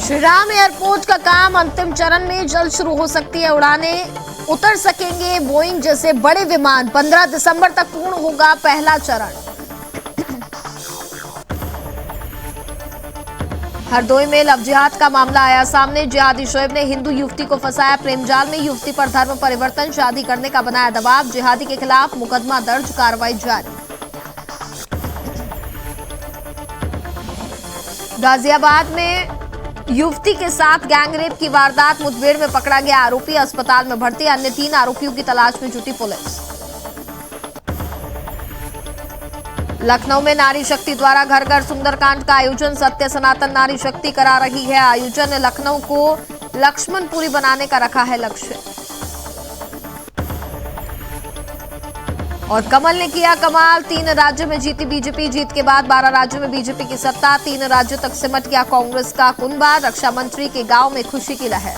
Shri Ram airport का काम अंतिम चरण में जल्द शुरू हो सकती है। उड़ानें उतर सकेंगे बोइंग जैसे बड़े विमान। 15 दिसंबर तक पूर्ण होगा पहला चरण। हरदोई में लव जिहाद का मामला आया सामने। जिहादी शोएब ने हिंदू युवती को फंसाया प्रेम जाल में। युवती पर धर्म परिवर्तन, शादी करने का बनाया दबाव। जिहादी के खिलाफ मुकदमा दर्ज, कार्रवाई जारी। गाजियाबाद में युवती के साथ गैंगरेप की वारदात, मुठभेड़ में पकड़ा गया आरोपी अस्पताल में भर्ती। अन्य 3 आरोपियों की तलाश में जुटी पुलिस। लखनऊ में नारी शक्ति द्वारा घर घर सुंदरकांड का आयोजन। सत्य सनातन नारी शक्ति करा रही है आयोजन। लखनऊ को लक्ष्मणपुरी बनाने का रखा है लक्ष्य। और कमल ने किया कमाल, 3 राज्यों में जीती बीजेपी। जीत के बाद 12 राज्यों में बीजेपी की सत्ता। 3 राज्यों तक सिमट गया कांग्रेस का कुनबा। रक्षा मंत्री के गांव में खुशी की लहर।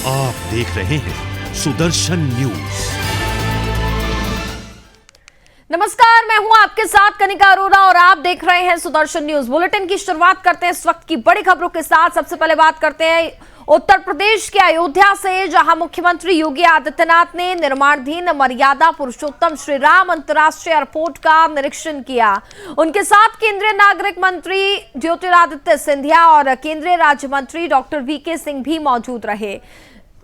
आप देख रहे हैं सुदर्शन न्यूज। नमस्कार, मैं हूं आपके साथ कनिका अरोरा और आप देख रहे हैं सुदर्शन न्यूज। बुलेटिन की शुरुआत करते हैं इस वक्त की बड़ी खबरों के साथ। सबसे पहले बात करते हैं उत्तर प्रदेश के अयोध्या से, जहां मुख्यमंत्री योगी आदित्यनाथ ने निर्माणाधीन मर्यादा पुरुषोत्तम श्री राम अंतर्राष्ट्रीय एयरपोर्ट का निरीक्षण किया। उनके साथ केंद्रीय नागरिक मंत्री ज्योतिरादित्य सिंधिया और केंद्रीय राज्य मंत्री डॉक्टर वीके सिंह भी मौजूद रहे।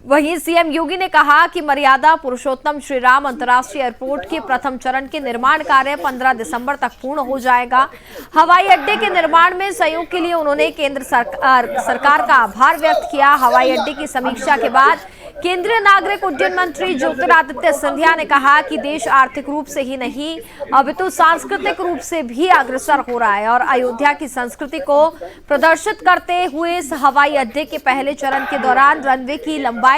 वहीं सीएम योगी ने कहा कि मर्यादा पुरुषोत्तम श्री राम अंतर्राष्ट्रीय एयरपोर्ट के प्रथम चरण के निर्माण कार्य 15 दिसंबर तक पूर्ण हो जाएगा। हवाई अड्डे के निर्माण में सहयोग के लिए उन्होंने केंद्र सरकार का आभार व्यक्त किया। हवाई अड्डे की समीक्षा के बाद केंद्रीय नागरिक उड्डयन मंत्री ज्योतिरादित्य सिंधिया ने कहा कि देश आर्थिक रूप से ही नहीं अपितु सांस्कृतिक रूप से भी अग्रसर हो रहा है और अयोध्या की संस्कृति को प्रदर्शित करते हुए इस हवाई अड्डे के पहले चरण के दौरान रनवे की लंबाई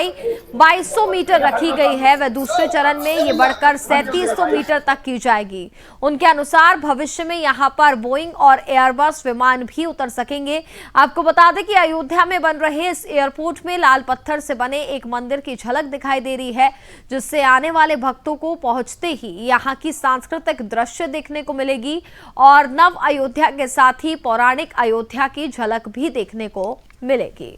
2200 मीटर रखी गई है। वह दूसरे चरण में ये बढ़कर 3700 मीटर तक की जाएगी। उनके अनुसार भविष्य में यहां पर बोइंग और एयरबस विमान भी उतर सकेंगे। आपको बता दें कि अयोध्या में बन रहे इस एयरपोर्ट में लाल पत्थर से बने एक मंदिर की झलक दिखाई दे रही है, जिससे आने वाले भक्तों को पहुंचते ही यहां की सांस्कृतिक दृश्य देखने को मिलेगी और नव अयोध्या के साथ ही पौराणिक अयोध्या की झलक भी देखने को मिलेगी।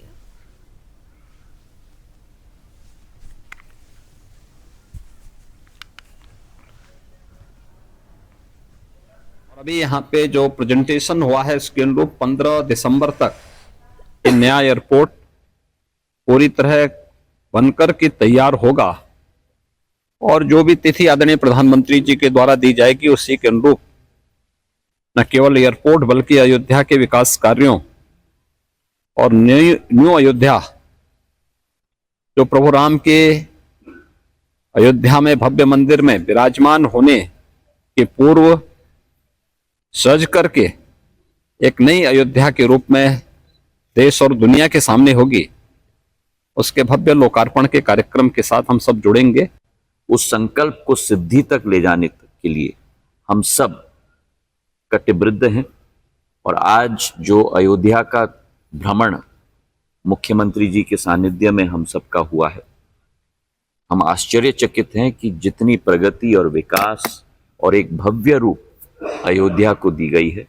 अभी यहाँ पे जो प्रेजेंटेशन हुआ है इसके अनुरूप 15 दिसंबर तक ये नया एयरपोर्ट पूरी तरह बनकर के तैयार होगा और जो भी तिथि आदरणीय प्रधानमंत्री जी के द्वारा दी जाएगी उसी के अनुरूप न केवल एयरपोर्ट बल्कि अयोध्या के विकास कार्यों और न्यू अयोध्या जो प्रभु राम के अयोध्या में भव्य मंदिर में विराजमान होने के पूर्व सज करके एक नई अयोध्या के रूप में देश और दुनिया के सामने होगी, उसके भव्य लोकार्पण के कार्यक्रम के साथ हम सब जुड़ेंगे। उस संकल्प को सिद्धि तक ले जाने के लिए हम सब कटिबद्ध हैं और आज जो अयोध्या का भ्रमण मुख्यमंत्री जी के सानिध्य में हम सबका हुआ है, हम आश्चर्यचकित हैं कि जितनी प्रगति और विकास और एक भव्य रूप अयोध्या को दी गई है।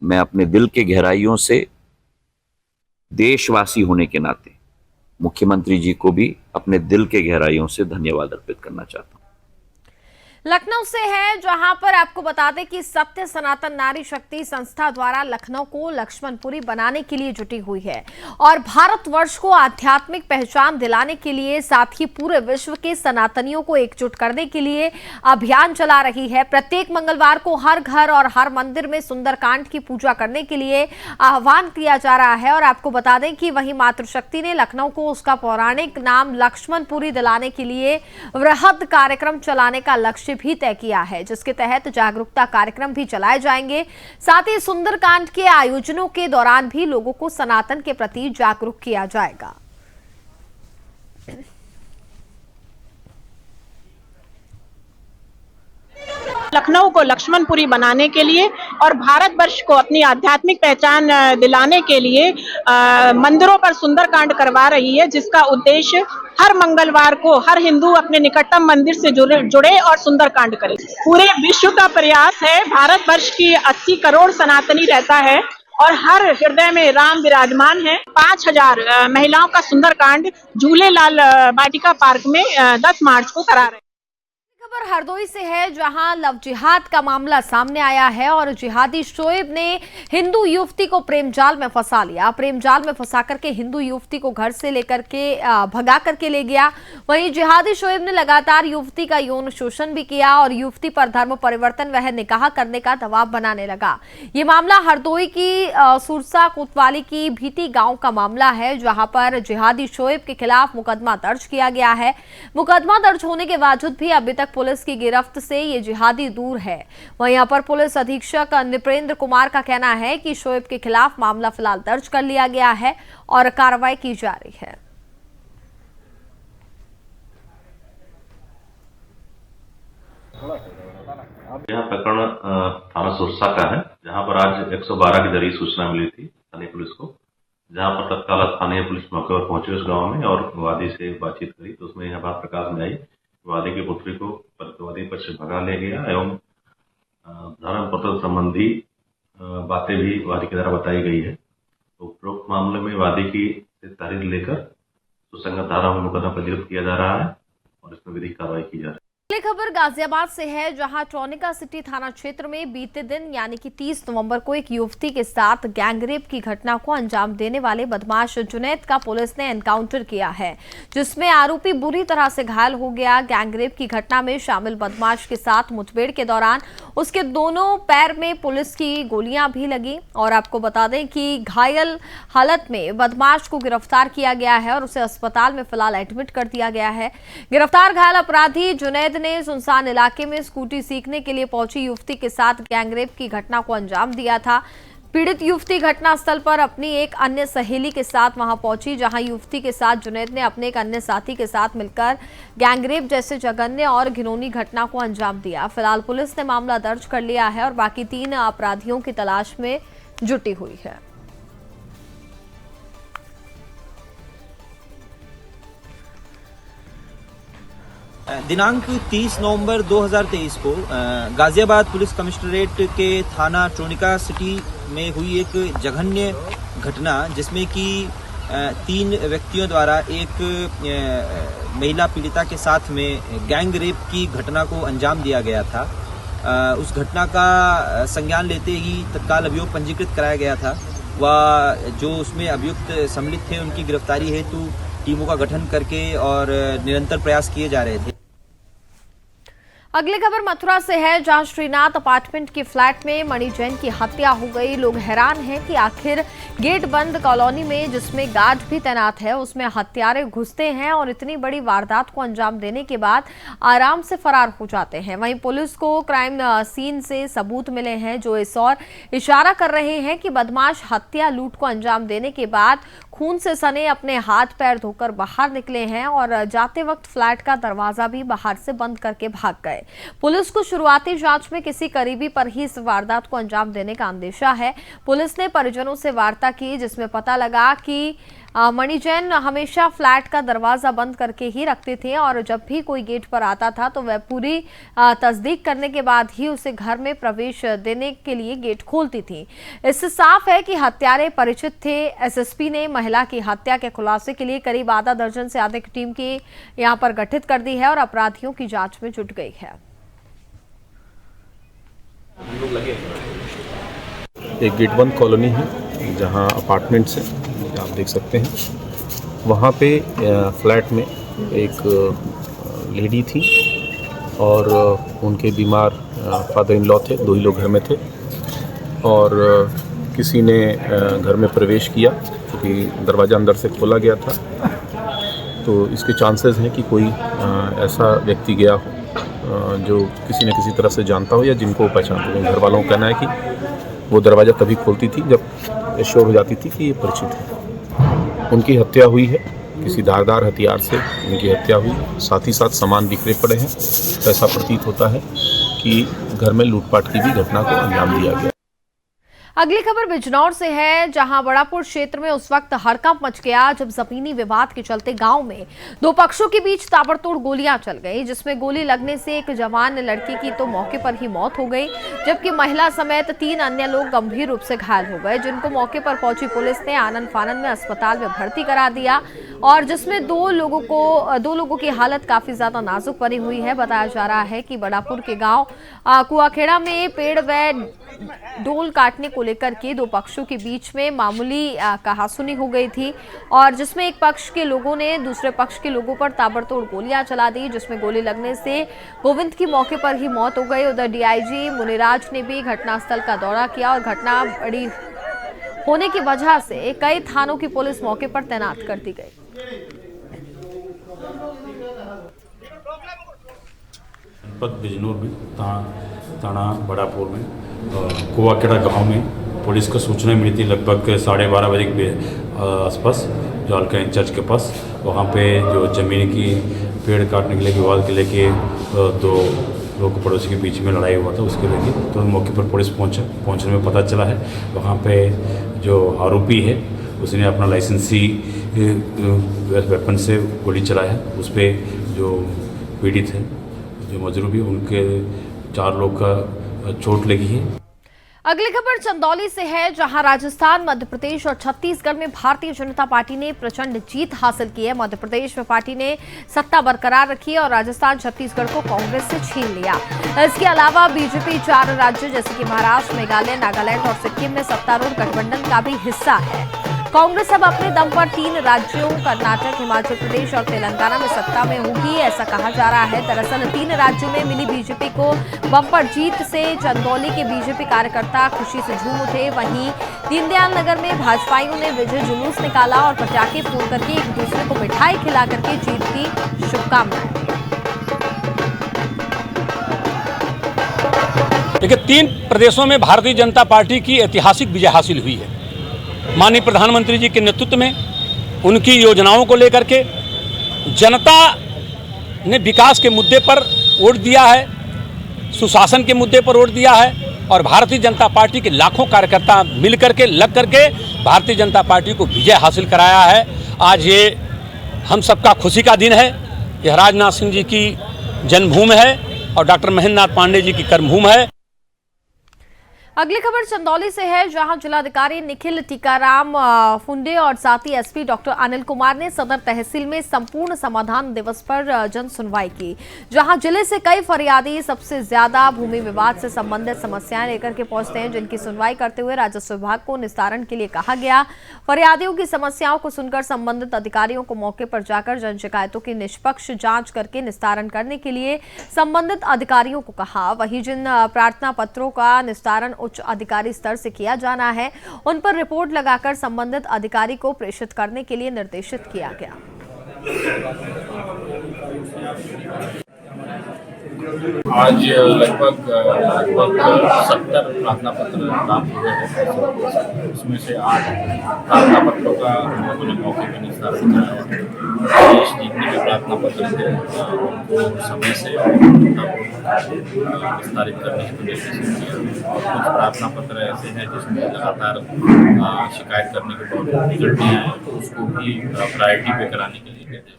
मैं अपने दिल के गहराइयों से देशवासी होने के नाते मुख्यमंत्री जी को भी अपने दिल के गहराइयों से धन्यवाद अर्पित करना चाहता हूं। लखनऊ से है, जहां पर आपको बता दें कि सत्य सनातन नारी शक्ति संस्था द्वारा लखनऊ को लक्ष्मणपुरी बनाने के लिए जुटी हुई है और भारतवर्ष को आध्यात्मिक पहचान दिलाने के लिए साथ ही पूरे विश्व के सनातनियों को एकजुट करने के लिए अभियान चला रही है। प्रत्येक मंगलवार को हर घर और हर मंदिर में सुंदरकांड की पूजा करने के लिए आह्वान किया जा रहा है और आपको बता दें कि वही मातृशक्ति ने लखनऊ को उसका पौराणिक नाम लक्ष्मणपुरी दिलाने के लिए वृहद कार्यक्रम चलाने का लक्ष्य भी तय किया है, जिसके तहत जागरूकता कार्यक्रम भी चलाए जाएंगे। साथ ही सुंदरकांड के आयोजनों के दौरान भी लोगों को सनातन के प्रति जागरूक किया जाएगा। लखनऊ को लक्ष्मणपुरी बनाने के लिए और भारतवर्ष को अपनी आध्यात्मिक पहचान दिलाने के लिए मंदिरों पर सुंदरकांड करवा रही है, जिसका उद्देश्य हर मंगलवार को हर हिंदू अपने निकटतम मंदिर से जुड़े और सुंदरकांड करे। पूरे विश्व का प्रयास है। भारतवर्ष की 80 करोड़ सनातनी रहता है और हर हृदय में राम विराजमान है। 5000 महिलाओं का सुंदरकांड झूलेलाल वाटिका पार्क में 10 मार्च को करा रहे हैं। खबर हरदोई से है, जहां लव जिहाद का मामला सामने आया है और जिहादी शोएब ने हिंदू युवती को प्रेम जाल में फंसा लिया। प्रेम जाल में फंसा करके हिंदू युवती को घर से लेकर के भगा करके ले गया। वहीं जिहादी शोएब ने लगातार युवती का यौन शोषण भी किया और युवती पर धर्म परिवर्तन वह निकाह करने का दबाव बनाने लगा। ये मामला हरदोई की सुरसा कोतवाली की भीटी गांव का मामला है, जहां पर जिहादी शोएब के खिलाफ मुकदमा दर्ज किया गया है। मुकदमा दर्ज होने के बावजूद भी अभी तक पुलिस की गिरफ्त से ये जिहादी दूर है। वहीं यहाँ पर पुलिस अधीक्षक नृपेंद्र कुमार का कहना है कि शोएब के खिलाफ मामला फिलहाल दर्ज कर लिया गया है और कार्रवाई की जा रही है। यह प्रकरण थाना सुरसा का है, जहां पर आज 112 की जरिए सूचना मिली थी स्थानीय पुलिस को, जहां पर तत्काल स्थानीय पुलिस मौके पर पहुंची उस गांव में और वादी से बातचीत करी तो उसमें यह बात प्रकाश में आई, वादी की पुत्री को प्रतिवादी पक्ष से भगा ले गया एवं धर्म पत्र संबंधी बातें भी वादी की द्वारा बताई गई है। तो उपरोक्त मामले में वादी की तहरीर लेकर सुसंगत धारा में मुकदमा पंजीकृत किया जा रहा है और इसमें विधिक कार्रवाई की जा रही है। अगली खबर गाजियाबाद से है, जहां ट्रोनिका सिटी थाना क्षेत्र में बीते दिन यानी कि 30 नवंबर को एक युवती के साथ गैंगरेप की घटना को अंजाम देने वाले बदमाश जुनैद का पुलिस ने एनकाउंटर किया है, जिसमें आरोपी बुरी तरह से घायल हो गया। गैंगरेप की घटना में शामिल बदमाश के साथ मुठभेड़ के दौरान उसके दोनों पैर में पुलिस की गोलियां भी लगी और आपको बता दें कि घायल हालत में बदमाश को गिरफ्तार किया गया है और उसे अस्पताल में फिलहाल एडमिट कर दिया गया है। गिरफ्तार घायल अपराधी जुनैद ने सुनसान इलाके में स्कूटी सीखने के लिए पहुंची युवती के साथ गैंगरेप की घटना को अंजाम दिया था। पीड़ित युवती घटनास्थल पर अपनी एक अन्य सहेली के साथ वहां पहुंची, जहां युवती के साथ जुनैद ने अपने एक अन्य साथी के साथ मिलकर गैंगरेप जैसे जघन्य और घिनौनी घटना को अंजाम दिया। फिलहाल पुलिस ने मामला दर्ज कर लिया है और बाकी 3 अपराधियों की तलाश में जुटी हुई है। दिनांक 30 नवंबर 2023 को गाजियाबाद पुलिस कमिश्नरेट के थाना ट्रोनिका सिटी में हुई एक जघन्य घटना, जिसमें कि 3 व्यक्तियों द्वारा एक महिला पीड़िता के साथ में गैंग रेप की घटना को अंजाम दिया गया था। उस घटना का संज्ञान लेते ही तत्काल अभियोग पंजीकृत कराया गया था व जो उसमें अभियुक्त सम्मिलित थे उनकी गिरफ्तारी हेतु टीमों का गठन करके और निरंतर प्रयास किए जा रहे थे। अगली खबर मथुरा से है, जहां श्रीनाथ अपार्टमेंट के फ्लैट में मणि जैन की हत्या हो गई। लोग हैरान हैं कि आखिर गेट बंद कॉलोनी में, जिसमें गार्ड भी तैनात है, उसमें हत्यारे घुसते हैं और इतनी बड़ी वारदात को अंजाम देने के बाद आराम से फरार हो जाते हैं। वहीं पुलिस को क्राइम सीन से सबूत मिले हैं जो इस ओर इशारा कर रहे हैं कि बदमाश हत्या लूट को अंजाम देने के बाद खून से सने अपने हाथ पैर धोकर बाहर निकले हैं और जाते वक्त फ्लैट का दरवाजा भी बाहर से बंद करके भाग गए। पुलिस को शुरुआती जांच में किसी करीबी पर ही इस वारदात को अंजाम देने का अंदेशा है। पुलिस ने परिजनों से वार्ता की, जिसमें पता लगा कि मणि जैन हमेशा फ्लैट का दरवाजा बंद करके ही रखते थे और जब भी कोई गेट पर आता था तो वह पूरी तस्दीक करने के बाद ही उसे घर में प्रवेश देने के लिए गेट खोलती थी। इससे साफ है कि हत्यारे परिचित थे। एसएसपी ने महिला की हत्या के खुलासे के लिए करीब आधा दर्जन से अधिक टीम की यहां पर गठित कर दी है और अपराधियों की जांच में जुट गई है। एक गेट बंद कॉलोनी है जहां अपार्टमेंट्स हैं, आप देख सकते हैं। वहाँ पे फ्लैट में एक लेडी थी और उनके बीमार फादर इन लॉ थे, 2 ही लोग घर में थे और किसी ने घर में प्रवेश किया क्योंकि दरवाज़ा अंदर से खोला गया था। तो इसके चांसेस हैं कि कोई ऐसा व्यक्ति गया हो जो किसी न किसी तरह से जानता हो या जिनको वो पहचानते हो। घर वालों का कहना है कि वो दरवाज़ा तभी खोलती थी जब श्योर हो जाती थी कि ये परिचित है। उनकी हत्या हुई है, किसी धारदार हथियार से उनकी हत्या हुई। साथ ही साथ सामान बिखरे पड़े हैं। तो ऐसा प्रतीत होता है कि घर में लूटपाट की भी घटना को अंजाम दिया गया। अगली खबर बिजनौर से है, जहां बड़ापुर क्षेत्र में उस वक्त हड़कंप मच गया जब जमीनी विवाद के चलते गांव में दो पक्षों के बीच ताबड़तोड़ गोलियां चल गई, जिसमें गोली लगने से एक जवान लड़की की तो मौके पर ही मौत हो गई, जबकि महिला समेत 3 अन्य लोग गंभीर रूप से घायल हो गए, जिनको मौके पर पहुंची पुलिस ने आनन फानन में अस्पताल में भर्ती करा दिया, और जिसमें दो लोगों की हालत काफी ज्यादा नाजुक बनी हुई है। बताया जा रहा है कि बड़ापुर के गांव कुआखेड़ा में पेड़ व डोल काटने को लेकर के दो पक्षों के बीच में मामूली कहासुनी हो गई थी, और जिसमें एक पक्ष के लोगों ने दूसरे पक्ष के लोगों पर ताबड़तोड़ गोलियां चला दी, जिसमें गोली लगने से गोविंद की मौके पर ही मौत हो गई। उधर डीआईजी मुनिराज ने भी घटनास्थल का दौरा किया और घटना बड़ी होने की वजह से कई थानों की पुलिस मौके पर तैनात कर दी गई। बिजनौर में थाना बड़ापुर में कुआखेड़ा गांव में पुलिस को सूचना मिली थी लगभग 12:30 बजे के आसपास, जो हल्का इंचार्ज के पास। वहां पे जो ज़मीन की पेड़ काटने के लिए विवाद के लेके दो लोग पड़ोसी के बीच में लड़ाई हुआ था, उसके लेके तुरंत मौके पर पुलिस पहुंचने में पता चला है वहां पे जो आरोपी है उसने अपना लाइसेंसी वेपन से गोली चलाया है। उस पर जो पीड़ित है, जो मजरूबी, उनके 4 लोग का चोट लगी है। अगली खबर चंदौली से है, जहां राजस्थान, मध्य प्रदेश और छत्तीसगढ़ में भारतीय जनता पार्टी ने प्रचंड जीत हासिल की है। मध्य प्रदेश में पार्टी ने सत्ता बरकरार रखी है और राजस्थान, छत्तीसगढ़ को कांग्रेस से छीन लिया। इसके अलावा बीजेपी 4 राज्यों जैसे कि महाराष्ट्र, मेघालय, नागालैंड और सिक्किम में सत्तारूढ़ गठबंधन का भी हिस्सा है। कांग्रेस अब अपने दम पर 3 राज्यों कर्नाटक, हिमाचल प्रदेश और तेलंगाना में सत्ता में होगी, ऐसा कहा जा रहा है। दरअसल 3 राज्यों में मिली बीजेपी को बम्पर जीत से चंदौली के बीजेपी कार्यकर्ता खुशी से झूम उठे। वहीं दीनदयाल नगर में भाजपाइयों ने विजय जुलूस निकाला और पटाखे फोड़ करके एक दूसरे को मिठाई खिला करके जीत की शुभकामनाएं। देखिए, 3 प्रदेशों में भारतीय जनता पार्टी की ऐतिहासिक विजय हासिल हुई है। माननीय प्रधानमंत्री जी के नेतृत्व में उनकी योजनाओं को लेकर के जनता ने विकास के मुद्दे पर वोट दिया है, सुशासन के मुद्दे पर वोट दिया है, और भारतीय जनता पार्टी के लाखों कार्यकर्ता मिल करके लग करके भारतीय जनता पार्टी को विजय हासिल कराया है। आज ये हम सबका खुशी का दिन है। यह राजनाथ सिंह जी की जन्मभूमि है और डॉक्टर महेंद्र नाथ पांडे जी की कर्मभूमि है। अगली खबर चंदौली से है, जहां जिलाधिकारी निखिल टीकाराम फुंडे और साथ ही एसपी डॉक्टर अनिल कुमार ने सदर तहसील में संपूर्ण समाधान दिवस पर जन सुनवाई की, जहां जिले से कई फरियादी सबसे ज्यादा भूमि विवाद से संबंधित समस्याएं लेकर के पहुंचते हैं, जिनकी सुनवाई करते हुए राजस्व विभाग को निस्तारण के लिए कहा गया। फरियादियों की समस्याओं को सुनकर संबंधित अधिकारियों को मौके पर जाकर जन शिकायतों की निष्पक्ष जाँच करके निस्तारण करने के लिए संबंधित अधिकारियों को कहा। वहीं जिन प्रार्थना पत्रों का निस्तारण उच्च अधिकारी स्तर से किया जाना है, उन पर रिपोर्ट लगाकर संबंधित अधिकारी को प्रेषित करने के लिए निर्देशित किया गया। आज लगभग 70 प्रार्थना पत्र प्राप्त हुए हैं। उसमें से 8 प्रार्थना पत्रों का हम लोगों ने मौके पर निस्तारण कराया है। देश जितने भी प्रार्थना पत्र थे उनको समय से निस्तारित करने के निर्देशित किया। और कुछ प्रार्थना पत्र ऐसे हैं जिसमें लगातार शिकायत करने के बाद रिजल्ट नहीं आए, तो उसको भी प्रायोरिटी पे कराने के लिए निर्देश।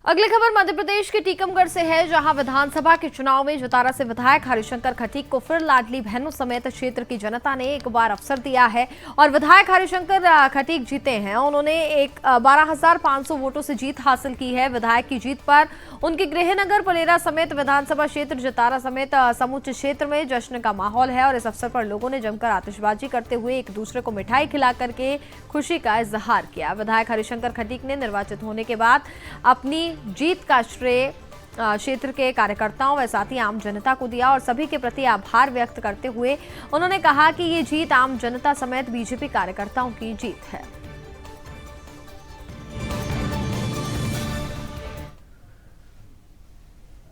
अगली खबर मध्य प्रदेश के टीकमगढ़ से है, जहां विधानसभा के चुनाव में जतारा से विधायक हरिशंकर खटीक को फिर लाडली बहनों समेत क्षेत्र की जनता ने एक बार अवसर दिया है और विधायक हरिशंकर खटीक जीते हैं। उन्होंने 12,500 वोटों से जीत हासिल की है। विधायक की जीत पर उनके गृहनगर पलेरा समेत विधानसभा क्षेत्र जतारा समेत समूचे क्षेत्र में जश्न का माहौल है और इस अवसर पर लोगों ने जमकर आतिशबाजी करते हुए एक दूसरे को मिठाई खिला करके खुशी का इजहार किया। विधायक हरिशंकर खटीक ने निर्वाचित होने के बाद अपनी जीत का श्रेय क्षेत्र के कार्यकर्ताओं व साथ ही आम जनता को दिया और सभी के प्रति आभार व्यक्त करते हुए उन्होंने कहा कि ये जीत आम जनता समेत बीजेपी कार्यकर्ताओं की जीत है।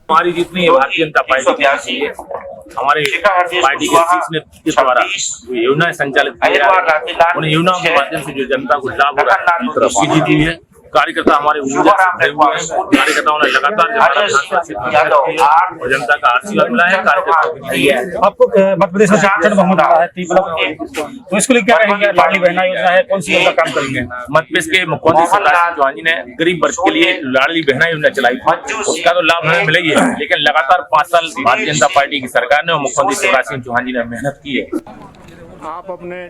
हमारी जितनी है भारतीय जनता पार्टी की हमारे पार्टी के शीर्ष नेतृत्व द्वारा योजनाएं संचालित की जा रही है, उन योजनाओं के माध्यम से जो जनता को लाभ हो रहा है, उसकी जीत हुई है। कार्यकर्ता हमारे ऊर्जा से भरे हुए हैं। कार्यकर्ताओं ने लगातार और जनता का आशीर्वाद मिला है। कार्यकर्ता आपको मध्य प्रदेश में 4 बहुमत आ रहा है, तो इसको लेकर क्या कहेंगे? लाडली बहना योजना है, कौन सी योजना काम करेंगे? मध्य प्रदेश के मुख्यमंत्री शिवराज सिंह चौहान जी ने गरीब वर्ग के लिए लाडली बहना योजना चलाई थी, उसका तो लाभ हमें मिला ही है, लेकिन लगातार 5 साल भारतीय जनता पार्टी की सरकार ने और मुख्यमंत्री शिवराज सिंह चौहान जी ने मेहनत की है। आप अपने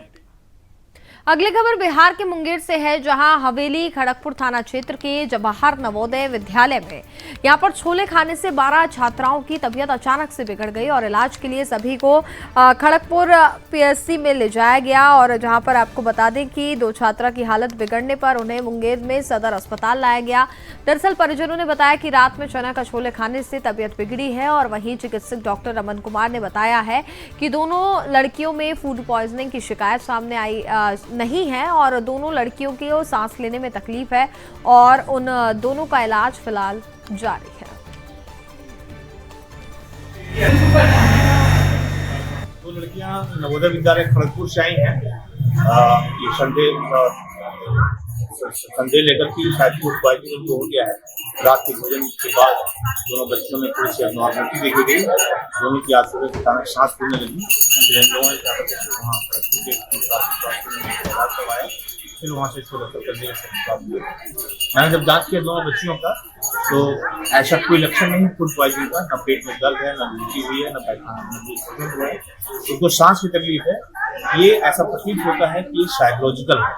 अगली खबर बिहार के मुंगेर से है, जहां हवेली खड़गपुर थाना क्षेत्र के जवाहर नवोदय विद्यालय में यहां पर छोले खाने से 12 छात्राओं की तबीयत अचानक से बिगड़ गई और इलाज के लिए सभी को खड़गपुर पीएचसी में ले जाया गया। और जहां पर आपको बता दें कि 2 छात्रा की हालत बिगड़ने पर उन्हें मुंगेर में सदर अस्पताल लाया गया। दरअसल परिजनों ने बताया कि रात में चना का छोले खाने से तबीयत बिगड़ी है और वहीं चिकित्सक डॉक्टर रमन कुमार ने बताया है कि दोनों लड़कियों में फूड पॉइजनिंग की शिकायत सामने आई नहीं है और दोनों लड़कियों को सांस लेने में तकलीफ है और उन दोनों का इलाज फिलहाल जारी है। 2 लड़कियां नवोदय विद्यालय खड़गपुर से आई हैं। ये संदेह लेकर की शायद फूड पॉइजनिंग हो गया है। रात के भोजन के बाद दोनों बच्चों में थोड़ी सी एबनॉर्मलिटी देखी गई। दोनों की आज सुबह अचानक सांस फूलने लगी। फिर इन लोगों ने वहाँ करवाया, फिर वहाँ से इसको रेफर करने का मैंने जब जांच किया दोनों बच्चियों का, तो ऐसा कोई लक्षण नहीं फूड पॉइजनिंग का, न पेट में दर्द है, न उल्टी हुई है, न पैखाना हुआ है, उनको सांस की तकलीफ है। ये ऐसा प्रतीत होता है कि ये साइकोलॉजिकल है।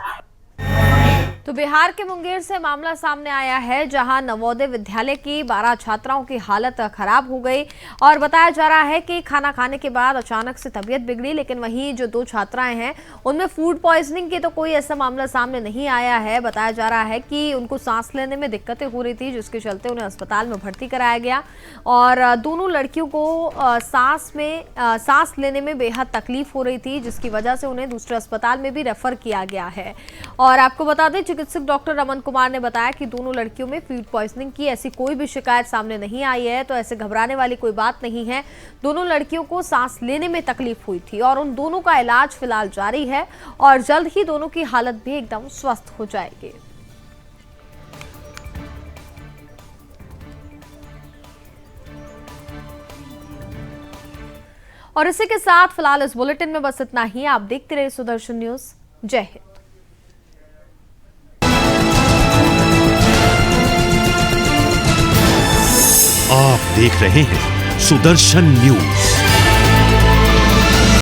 तो बिहार के मुंगेर से मामला सामने आया है, जहां नवोदय विद्यालय की 12 छात्राओं की हालत खराब हो गई और बताया जा रहा है कि खाना खाने के बाद अचानक से तबीयत बिगड़ी। लेकिन वहीं जो 2 छात्राएं हैं उनमें फूड पॉइजनिंग की तो कोई ऐसा मामला सामने नहीं आया है। बताया जा रहा है कि उनको सांस लेने में दिक्कतें हो रही थी, जिसके चलते उन्हें अस्पताल में भर्ती कराया गया और दोनों लड़कियों को सांस लेने में बेहद तकलीफ हो रही थी, जिसकी वजह से उन्हें दूसरे अस्पताल में भी रेफर किया गया है। और आपको बता दें, चिकित्सक डॉक्टर रमन कुमार ने बताया कि दोनों लड़कियों में फूड पॉइजनिंग की ऐसी कोई भी शिकायत सामने नहीं आई है, तो ऐसे घबराने वाली कोई बात नहीं है। दोनों लड़कियों को सांस लेने में तकलीफ हुई थी और उन दोनों का इलाज फिलहाल जारी है और जल्द ही दोनों की हालत भी एकदम स्वस्थ हो जाएगी। और इसी के साथ फिलहाल इस बुलेटिन में बस इतना ही। आप देखते रहिए सुदर्शन न्यूज। जय हिंद। आप देख रहे हैं सुदर्शन न्यूज।